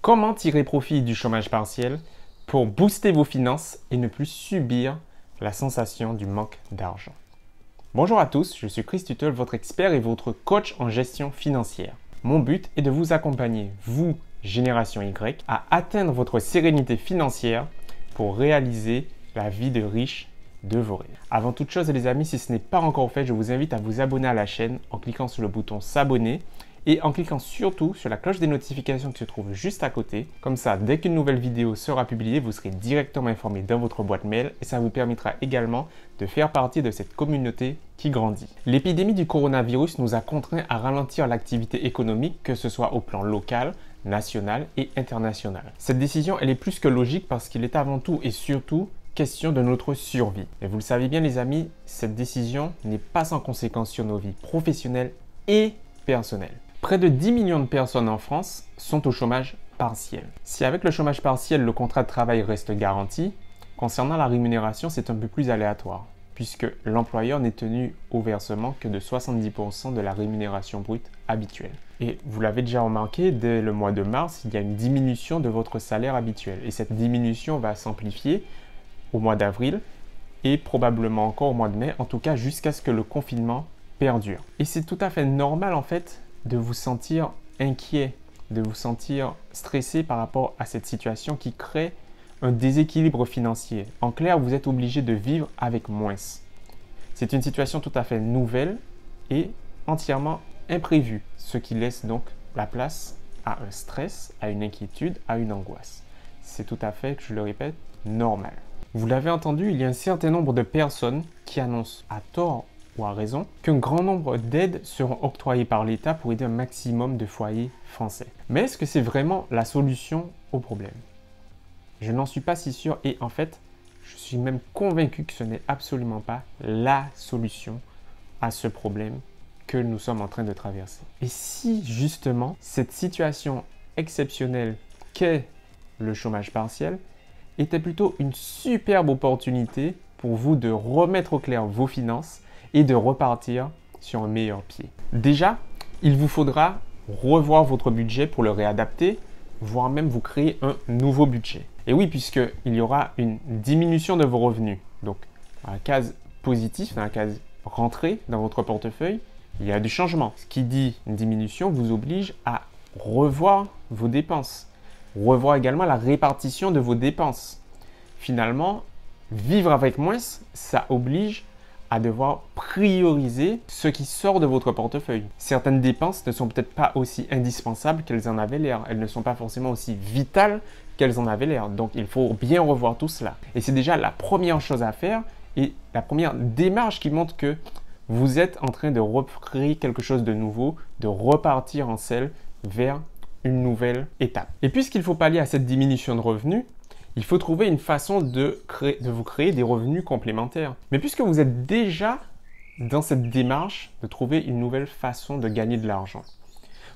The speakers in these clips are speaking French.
Comment tirer profit du chômage partiel pour booster vos finances et ne plus subir la sensation du manque d'argent? Bonjour à tous, je suis Chris Tuttle, votre expert et votre coach en gestion financière. Mon but est de vous accompagner, vous, génération Y, à atteindre votre sérénité financière pour réaliser la vie de riche de vos rêves. Avant toute chose, les amis, si ce n'est pas encore fait, je vous invite à vous abonner à la chaîne en cliquant sur le bouton s'abonner et en cliquant surtout sur la cloche des notifications qui se trouve juste à côté. Comme ça, dès qu'une nouvelle vidéo sera publiée, vous serez directement informé dans votre boîte mail et ça vous permettra également de faire partie de cette communauté qui grandit. L'épidémie du coronavirus nous a contraints à ralentir l'activité économique, que ce soit au plan local, national et international. Cette décision, elle est plus que logique parce qu'il est avant tout et surtout question de notre survie. Et vous le savez bien les amis, cette décision n'est pas sans conséquences sur nos vies professionnelles et personnelles. Près de 10 millions de personnes en France sont au chômage partiel. Si avec le chômage partiel, le contrat de travail reste garanti, concernant la rémunération, c'est un peu plus aléatoire, puisque l'employeur n'est tenu au versement que de 70% de la rémunération brute habituelle. Et vous l'avez déjà remarqué, dès le mois de mars, il y a une diminution de votre salaire habituel. Et cette diminution va s'amplifier au mois d'avril et probablement encore au mois de mai, en tout cas jusqu'à ce que le confinement perdure. Et c'est tout à fait normal en fait de vous sentir inquiet, de vous sentir stressé par rapport à cette situation qui crée un déséquilibre financier. En clair, vous êtes obligé de vivre avec moins. C'est une situation tout à fait nouvelle et entièrement imprévue, ce qui laisse donc la place à un stress, à une inquiétude, à une angoisse. C'est tout à fait, je le répète, normal. Vous l'avez entendu, il y a un certain nombre de personnes qui annoncent à tort ou à raison qu'un grand nombre d'aides seront octroyées par l'État pour aider un maximum de foyers français. Mais est-ce que c'est vraiment la solution au problème? Je n'en suis pas si sûr et en fait, je suis même convaincu que ce n'est absolument pas la solution à ce problème que nous sommes en train de traverser. Et si justement cette situation exceptionnelle qu'est le chômage partiel était plutôt une superbe opportunité pour vous de remettre au clair vos finances et de repartir sur un meilleur pied. Déjà, il vous faudra revoir votre budget pour le réadapter, voire même vous créer un nouveau budget. Et oui, puisqu'il y aura une diminution de vos revenus. Donc, dans la case positive, dans la case rentrée dans votre portefeuille, il y a du changement. Ce qui dit une diminution vous oblige à revoir vos dépenses. Revoir également la répartition de vos dépenses. Finalement, vivre avec moins, ça oblige à devoir prioriser ce qui sort de votre portefeuille. Certaines dépenses ne sont peut-être pas aussi indispensables qu'elles en avaient l'air. Elles ne sont pas forcément aussi vitales qu'elles en avaient l'air. Donc, il faut bien revoir tout cela. Et c'est déjà la première chose à faire et la première démarche qui montre que vous êtes en train de recréer quelque chose de nouveau, de repartir en selle vers une nouvelle étape. Et puisqu'il faut pallier à cette diminution de revenus, il faut trouver une façon de vous créer des revenus complémentaires. Mais puisque vous êtes déjà dans cette démarche de trouver une nouvelle façon de gagner de l'argent,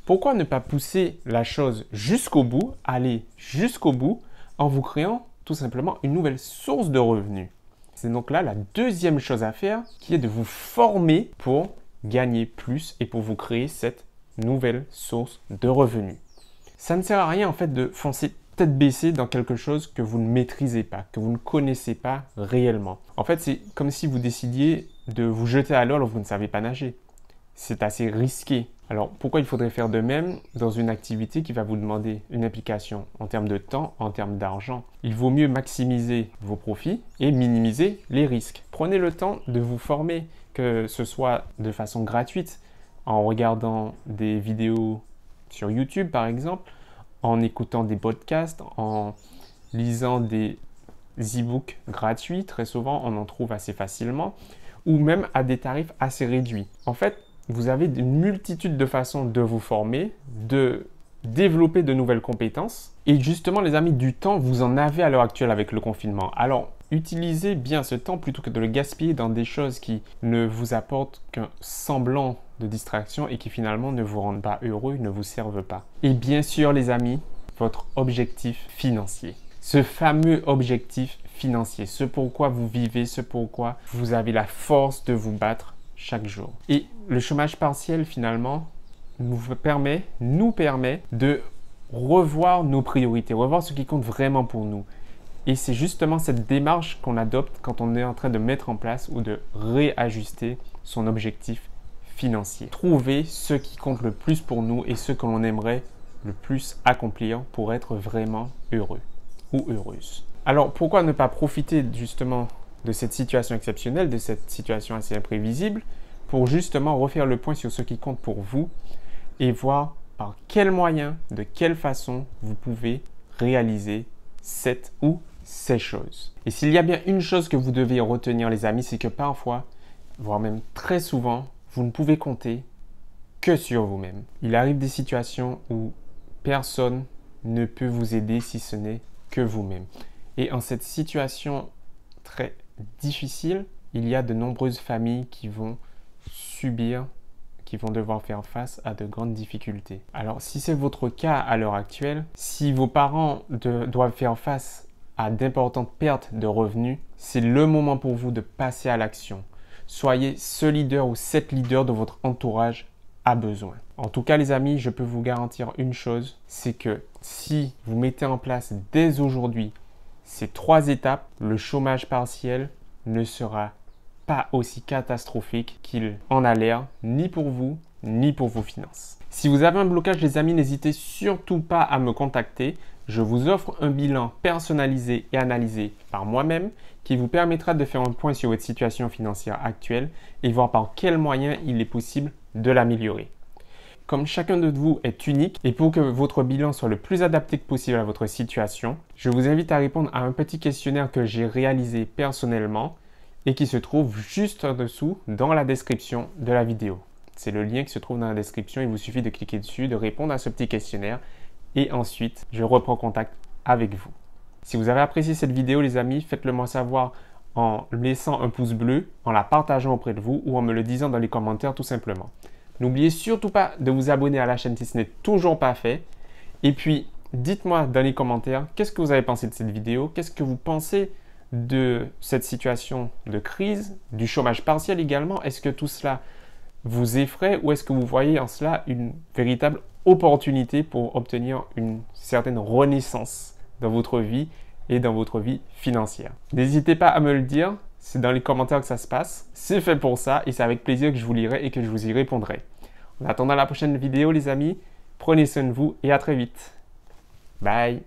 pourquoi ne pas pousser la chose jusqu'au bout, aller jusqu'au bout, en vous créant tout simplement une nouvelle source de revenus? C'est donc là la deuxième chose à faire, qui est de vous former pour gagner plus et pour vous créer cette nouvelle source de revenus. Ça ne sert à rien en fait de foncer tête baissée dans quelque chose que vous ne maîtrisez pas, que vous ne connaissez pas réellement. En fait, c'est comme si vous décidiez de vous jeter à l'eau alors que vous ne savez pas nager. C'est assez risqué. Alors, pourquoi il faudrait faire de même dans une activité qui va vous demander une implication en termes de temps, en termes d'argent? Il vaut mieux maximiser vos profits et minimiser les risques. Prenez le temps de vous former, que ce soit de façon gratuite, en regardant des vidéos sur YouTube par exemple, en écoutant des podcasts, en lisant des e-books gratuits, très souvent on en trouve assez facilement, ou même à des tarifs assez réduits. En fait, vous avez une multitude de façons de vous former, de développer de nouvelles compétences. Et justement, les amis, du temps, vous en avez à l'heure actuelle avec le confinement. Alors, utilisez bien ce temps plutôt que de le gaspiller dans des choses qui ne vous apportent qu'un semblant de distraction et qui finalement ne vous rendent pas heureux, ne vous servent pas. Et bien sûr, les amis, votre objectif financier. Ce fameux objectif financier, ce pourquoi vous vivez, ce pourquoi vous avez la force de vous battre chaque jour. Et le chômage partiel, finalement, nous permet de revoir nos priorités, revoir ce qui compte vraiment pour nous. Et c'est justement cette démarche qu'on adopte quand on est en train de mettre en place ou de réajuster son objectif financier. Trouver ce qui compte le plus pour nous et ce que l'on aimerait le plus accomplir pour être vraiment heureux ou heureuse. Alors pourquoi ne pas profiter justement de cette situation exceptionnelle, de cette situation assez imprévisible, pour justement refaire le point sur ce qui compte pour vous et voir par quels moyens, de quelle façon vous pouvez réaliser cette ou ces choses. Et s'il y a bien une chose que vous devez retenir les amis, c'est que parfois, voire même très souvent, vous ne pouvez compter que sur vous-même. Il arrive des situations où personne ne peut vous aider si ce n'est que vous-même. Et en cette situation très difficile, il y a de nombreuses familles qui vont subir, qui vont devoir faire face à de grandes difficultés. Alors si c'est votre cas à l'heure actuelle, si vos parents doivent faire face à d'importantes pertes de revenus, c'est le moment pour vous de passer à l'action. Soyez ce leader ou cette leader dont votre entourage a besoin. En tout cas les amis, je peux vous garantir une chose, c'est que si vous mettez en place dès aujourd'hui ces 3 étapes, le chômage partiel ne sera pas aussi catastrophique qu'il en a l'air, ni pour vous, ni pour vos finances. Si vous avez un blocage les amis, n'hésitez surtout pas à me contacter. Je vous offre un bilan personnalisé et analysé par moi-même qui vous permettra de faire un point sur votre situation financière actuelle et voir par quels moyens il est possible de l'améliorer. Comme chacun de vous est unique et pour que votre bilan soit le plus adapté que possible à votre situation, je vous invite à répondre à un petit questionnaire que j'ai réalisé personnellement et qui se trouve juste en dessous dans la description de la vidéo. C'est le lien qui se trouve dans la description, il vous suffit de cliquer dessus, de répondre à ce petit questionnaire et ensuite je reprends contact avec vous. Si vous avez apprécié cette vidéo les amis, faites-le moi savoir en laissant un pouce bleu, en la partageant auprès de vous ou en me le disant dans les commentaires tout simplement. N'oubliez surtout pas de vous abonner à la chaîne si ce n'est toujours pas fait. Et puis, dites-moi dans les commentaires qu'est-ce que vous avez pensé de cette vidéo, qu'est-ce que vous pensez de cette situation de crise, du chômage partiel également. Est-ce que tout cela vous effraie ou est-ce que vous voyez en cela une véritable opportunité pour obtenir une certaine renaissance dans votre vie et dans votre vie financière? N'hésitez pas à me le dire, c'est dans les commentaires que ça se passe. C'est fait pour ça et c'est avec plaisir que je vous lirai et que je vous y répondrai. En attendant la prochaine vidéo les amis, prenez soin de vous et à très vite. Bye!